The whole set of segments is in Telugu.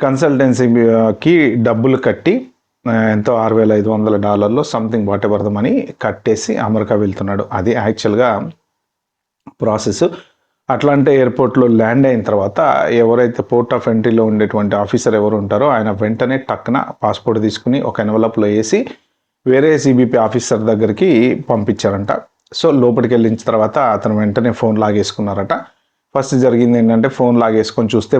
కన్సల్టెన్సీకి డబ్బులు కట్టి ఎంతో $6,500 something what ever the money కట్టేసి అమెరికా వెళ్తున్నాడు. అది యాక్చువల్గా ప్రాసెస్. అట్లాంటా ఎయిర్పోర్ట్లో ల్యాండ్ అయిన తర్వాత ఎవరైతే పోర్ట్ ఆఫ్ ఎంట్రీలో ఉండేటువంటి ఆఫీసర్ ఎవరు ఉంటారో ఆయన వెంటనే టక్కున పాస్పోర్ట్ తీసుకుని ఒక ఎన్వలప్లో వేసి వేరే సిబిపి ఆఫీసర్ దగ్గరికి పంపించారంట. సో లోపలికి వెళ్ళిన తర్వాత అతను వెంటనే ఫోన్ లాగేసుకున్నారట. ఫస్ట్ జరిగింది ఏంటంటే ఫోన్ లాగేసుకొని చూస్తే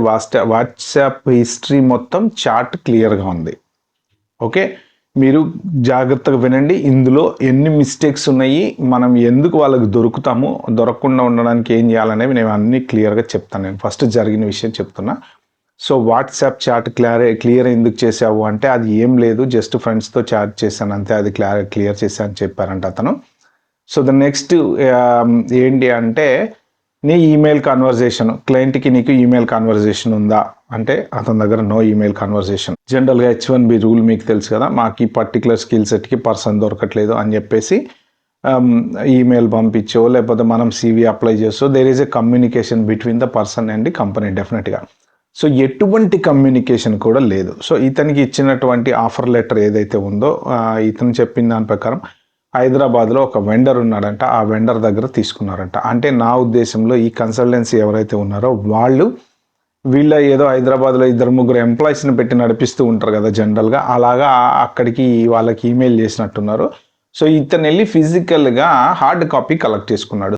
వాట్సాప్ హిస్టరీ మొత్తం చాట్ క్లియర్గా ఉంది. ఓకే, మీరు జాగ్రత్తగా వినండి. ఇందులో ఎన్ని మిస్టేక్స్ ఉన్నాయి, మనం ఎందుకు వాళ్ళకి దొరకకుండా ఉండడానికి ఏం చేయాలనేవి నేను అన్నీ క్లియర్గా చెప్తాను. నేను ఫస్ట్ జరిగిన విషయం చెప్తున్నా. సో వాట్సాప్ చాట్ క్లియర్ ఎందుకు చేసావు అంటే అది ఏం లేదు, జస్ట్ ఫ్రెండ్స్తో చాట్ చేశాను అంతే, అది క్లియర్ చేశాను అని చెప్పారంట అతను. సో ద నెక్స్ట్ ఏంటి అంటే నీ ఈమెయిల్ కాన్వర్జేషన్, క్లయింట్కి నీకు ఈమెయిల్ కాన్వర్జేషన్ ఉందా అంటే అతని దగ్గర నో ఈమెయిల్ కాన్వర్జేషన్. జనరల్గా H1B రూల్ మీకు తెలుసు కదా, మాకు ఈ పర్టికులర్ స్కిల్ సెట్కి పర్సన్ దొరకట్లేదు అని చెప్పేసి ఈమెయిల్ పంపించో లేకపోతే మనం CV అప్లై చేసో there is a communication between the person and the company డెఫినెట్గా. సో ఎటువంటి కమ్యూనికేషన్ కూడా లేదు. సో ఇతనికి ఇచ్చినటువంటి ఆఫర్ లెటర్ ఏదైతే ఉందో ఇతను చెప్పిన దాని ప్రకారం హైదరాబాద్లో ఒక వెండర్ ఉన్నాడంట, ఆ వెండర్ దగ్గర తీసుకున్నారంట. అంటే నా ఉద్దేశంలో ఈ కన్సల్టెన్సీ ఎవరైతే ఉన్నారో వాళ్ళు వీళ్ళ ఏదో హైదరాబాద్లో 2-3 ఎంప్లాయీస్ని పెట్టి నడిపిస్తూ ఉంటారు కదా జనరల్గా, అలాగా అక్కడికి వాళ్ళకి ఈమెయిల్ చేసినట్టున్నారు. సో ఇతను వెళ్ళి ఫిజికల్గా హార్డ్ కాపీ కలెక్ట్ చేసుకున్నాడు.